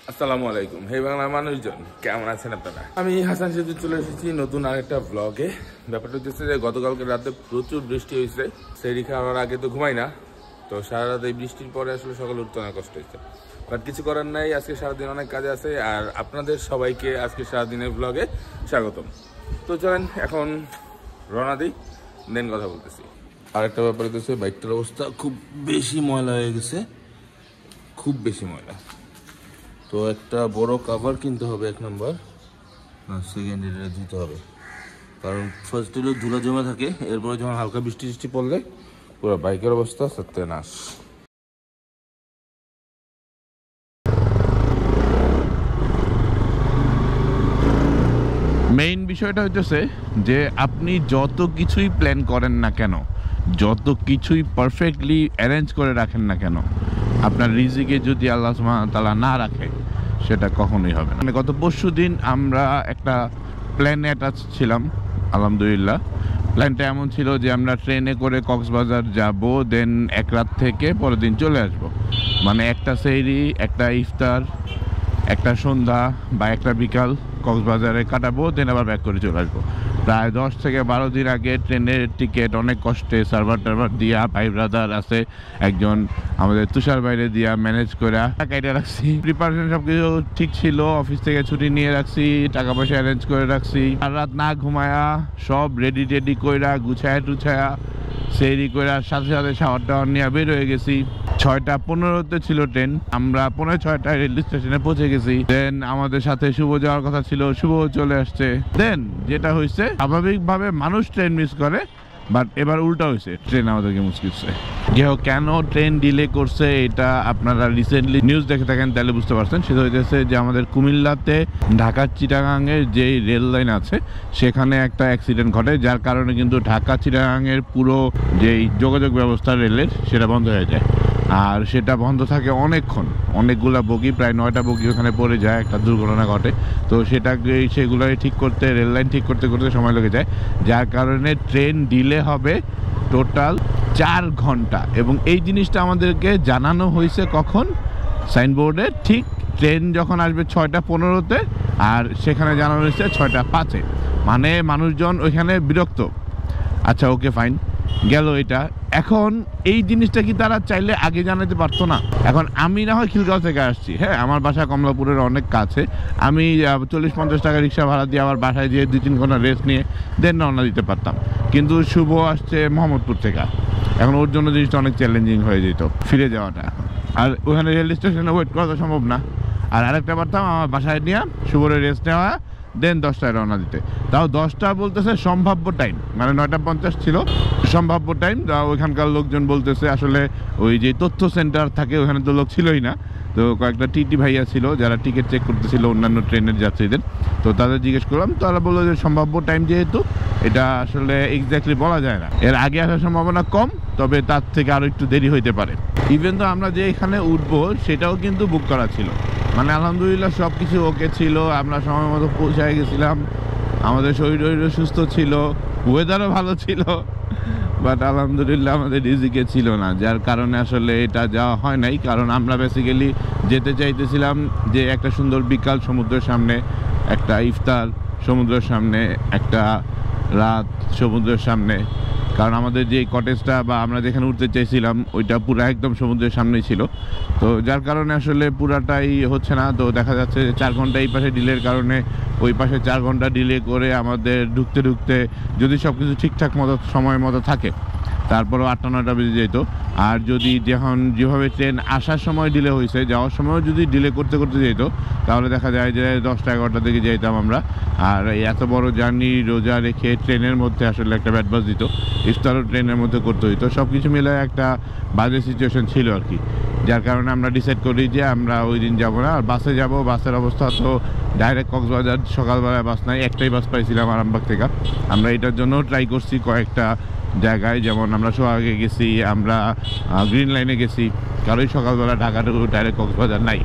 আসসালামু আলাইকুম, হে বাংলার মানুষজন, কেমন আছেন আপনারা? আমি হাসান সেতু চলে এসেছি নতুন আরেকটা ব্লগে। ব্যাপারটা হচ্ছে যে গতকালকে রাতে প্রচুর বৃষ্টি হয়েছে। সেরি খাওয়ার আগে তো ঘুমাই না, তো সারা রাত এই বৃষ্টির পরে আসলে সকালে উঠতে অনেক কষ্ট হয়েছে। বাট কিছু করার নাই, আজকে সারাদিন অনেক কাজে আছে। আর আপনাদের সবাইকে আজকে সারাদিনের ব্লগে স্বাগতম। তো চলেন এখন রওনা দিই, দেন কথা বলতেছি। আরেকটা ব্যাপার হচ্ছে বাইকটার অবস্থা খুব বেশি ময়লা হয়ে গেছে, খুব বেশি ময়লা। তো একটা বড় কাভার কিনতে হবে এক নম্বর, না সেকেন্ড এটা দিতে হবে, কারণ ফার্স্ট হলো ধুলা জমা থাকে, এরপরে যখন হালকা বৃষ্টি বৃষ্টি পড়লে পুরো বাইকের অবস্থা সত্যনাশ। মেইন বিষয়টা হচ্ছে যে আপনি যত কিছুই প্ল্যান করেন না কেন, যত কিছুই পারফেক্টলি অ্যারেঞ্জ করে রাখেন না কেন, আপনার রিজিকে যদি আল্লাহ সুবহানাহু ওয়া তাআলা না রাখে সেটা কখনোই হবে না। মানে গত পরশু দিন আমরা একটা প্ল্যানে অ্যাটাচ ছিলাম, আলহামদুলিল্লাহ। প্ল্যানটা এমন ছিল যে আমরা ট্রেনে করে কক্সবাজার যাব, দেন এক রাত থেকে পরের দিন চলে আসব। মানে একটা সেহরি, একটা ইফতার, একটা সন্ধ্যা বা একটা বিকাল কক্সবাজারে কাটাবো, দেন আবার ব্যাক করে চলে আসবো। প্রায় 10 থেকে 12 দিন আগে ট্রেনের টিকিট অনেক কষ্টে সার্ভার টার্ভার দিয়া, ভাই ব্রাদার আছে একজন আমাদের তুষার বাইরে দিয়া ম্যানেজ করে কাইটা রাখছি। প্রিপারেশন সব কিছু ঠিক ছিল, অফিস থেকে ছুটি নিয়ে রাখছি, টাকা পয়সা অ্যারেঞ্জ করে রাখছি। আর রাত না ঘুমায়া সব রেডি টেডি কইরা গুছায়া টুছায়া সেরি কইরা সাথে সাথে শাওয়ার টাওয়ার নিয়ে বের হয়ে গেছি। 6:15-তে ছিল ট্রেন, আমরা 5:45 রেল স্টেশনে পৌঁছে গেছি। দেন আমাদের সাথে শুভ যাওয়ার কথা ছিল, শুভ চলে আসছে। দেন যেটা হয়েছে, স্বাভাবিকভাবে মানুষ ট্রেন মিস করে, বাট এবার উল্টা হয়েছে, ট্রেন আমাদেরকে মিস করছে। কেন ট্রেন ডিলে করছে এটা আপনারা রিসেন্টলি নিউজ দেখে থাকেন তাহলে বুঝতে পারছেন। সেটা হইতেছে যে আমাদের কুমিল্লাতে ঢাকা চিটাগাংয়ের যে রেল লাইন আছে সেখানে একটা অ্যাক্সিডেন্ট ঘটে, যার কারণে কিন্তু ঢাকা চিটাগাংয়ের পুরো যেই যোগাযোগ ব্যবস্থা রেলের সেটা বন্ধ হয়ে যায়। আর সেটা বন্ধ থাকে অনেকক্ষণ, অনেকগুলা বগি, প্রায় 9টা বগি ওখানে পড়ে যায়, একটা দুর্ঘটনা ঘটে। তো সেগুলোই ঠিক করতে, রেল লাইন ঠিক করতে করতে সময় লেগে যায়, যার কারণে ট্রেন ডিলে হবে টোটাল 4 ঘন্টা। এবং এই জিনিসটা আমাদেরকে জানানো হয়েছে কখন? সাইনবোর্ডে, ঠিক ট্রেন যখন আসবে 6:15-তে, আর সেখানে জানানো হয়েছে 6:05-এ। মানে মানুষজন ওইখানে বিরক্ত। আচ্ছা ওকে ফাইন, গেল এটা। এখন এই জিনিসটা কি তারা চাইলে আগে জানাতে পারতো না? এখন আমি না হয় খিলগাঁও থেকে আসছি, হ্যাঁ, আমার বাসা কমলাপুরের অনেক কাছে, আমি 40-50 টাকা রিক্সা ভাড়া দিয়ে আমার বাসায় যেয়ে 2-3 ঘন্টা রেস্ট নিয়ে দেন রওনা দিতে পারতাম। কিন্তু শুভ আসছে মোহাম্মদপুর থেকে, এখন ওর জন্য জিনিসটা অনেক চ্যালেঞ্জিং হয়ে যেত ফিরে যাওয়াটা, আর ওখানে রেল স্টেশনে ওয়েট করা তো সম্ভব না। আর আরেকটা পারতাম আমার বাসায় নিয়ে শুভরে রেস্ট নেওয়া, দেন 10টায় রওনা দিতে। তাও 10টা বলতেছে সম্ভাব্য টাইম, মানে 9:50 ছিল সম্ভাব্য টাইম। ওইখানকার লোকজন বলতেছে আসলে ওই যে তথ্য সেন্টার থাকে ওখানে তো লোক ছিলই না, তো কয়েকটা টিটি ভাইয়া ছিল যারা টিকিট চেক করতেছিল অন্যান্য ট্রেনের যাত্রীদের। তো তাদের জিজ্ঞেস করলাম, তারা বললো যে সম্ভাব্য টাইম যেহেতু এটা আসলে এক্স্যাক্টলি বলা যায় না, এর আগে আসার সম্ভাবনা কম, তবে তার থেকে আরও একটু দেরি হইতে পারে। ইভেন তো আমরা যে এখানে উঠবো সেটাও কিন্তু বুক করা ছিল, মানে আলহামদুলিল্লাহ সব কিছু ওকে ছিল, আমরা সময় মতো পৌঁছায় গেছিলাম, আমাদের শরীর সুস্থ ছিল, ওয়েদারও ভালো ছিল, বাট আলহামদুলিল্লাহ আমাদের রিজিকে ছিল না, যার কারণে আসলে এটা যাওয়া হয় নাই। কারণ আমরা বেসিক্যালি যেতে চাইতেছিলাম যে একটা সুন্দর বিকাল সমুদ্রের সামনে, একটা ইফতার সমুদ্রের সামনে, একটা রাত সমুদ্রের সামনে। কারণ আমাদের যে কটেজটা বা আমরা যেখানে উঠতে চাইছিলাম ওইটা পুরো একদম সমুদ্রের সামনেই ছিল, তো যার কারণে আসলে পুরাটাই হচ্ছে না। তো দেখা যাচ্ছে 4 ঘন্টা এই পাশে ডিলের কারণে ওই পাশে 4 ঘন্টা ডিলে করে আমাদের ঢুকতে ঢুকতে, যদি সব কিছু ঠিকঠাক মতো সময় মতো থাকে, তারপরেও 8টা-9টা বেজে যেত। আর যদি যখন যেভাবে ট্রেন আসার সময় ডিলে হয়েছে, যাওয়ার সময়ও যদি ডিলে করতে করতে যেত, তাহলে দেখা যায় যে 10টা-11টার দিকে যেতাম আমরা। আর এত বড় জার্নি রোজা রেখে ট্রেনের মধ্যে আসলে একটা ব্যাড বাস দিত, ইফতারও ট্রেনের মধ্যে করতে হইতো, সব কিছু মিলে একটা বাজে সিচুয়েশন ছিল আর কি। যার কারণে আমরা ডিসাইড করি যে আমরা ওই দিন যাবো না, আর বাসে যাব। বাসের অবস্থা তো ডাইরেক্ট কক্সবাজার, সকালবেলায় বাস নাই, একটাই বাস পাইছিলাম আরামবাগ থেকে। আমরা এটার জন্য ট্রাই করছি কয়েকটা জায়গায়, যেমন আমরা সোহাগে গেছি, আমরা গ্রিন লাইনে গেছি, কারোই সকালবেলা ঢাকা ডাইরেক্ট কক্সবাজার নাই।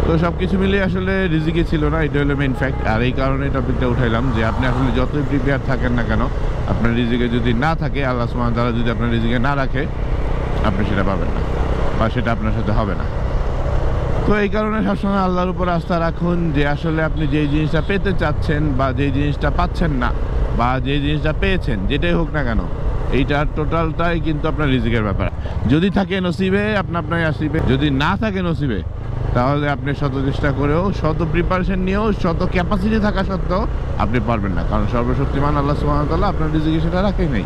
তো সব কিছু মিলিয়ে আসলে রিজিকে ছিল না, এটা হলো মেইন ফ্যাক্ট। আর এই কারণে টপিকটা উঠাইলাম যে আপনি আসলে যতই প্রিপেয়ার থাকেন না কেন, আপনার রিজিকে যদি না থাকে, আল্লাহ সুবহানাহু ওয়া তাআলা যদি আপনার রিজিকে না রাখে, আপনি সেটা পাবেন না বা সেটা আপনার সাথে হবে না। তো এই কারণে সবসময় আল্লাহর উপর আস্থা রাখুন যে আসলে আপনি যেই জিনিসটা পেতে চাচ্ছেন বা যেই জিনিসটা পাচ্ছেন না বা যেই জিনিসটা পেয়েছেন, যেটাই হোক না কেন, এইটার টোটালটাই কিন্তু আপনার রিজিকের ব্যাপার। যদি থাকে নসিবে আপনার আসিবে, যদি না থাকে নসিবে তাহলে আপনি শত চেষ্টা করেও, শত প্রিপারেশন নিয়েও, শত ক্যাপাসিটি থাকা সত্ত্বেও আপনি পারবেন না, কারণ সর্বশক্তিমান আল্লাহ সুবহানাহু ওয়া তাআলা আপনার রিজিকে সেটা রাখেই নাই।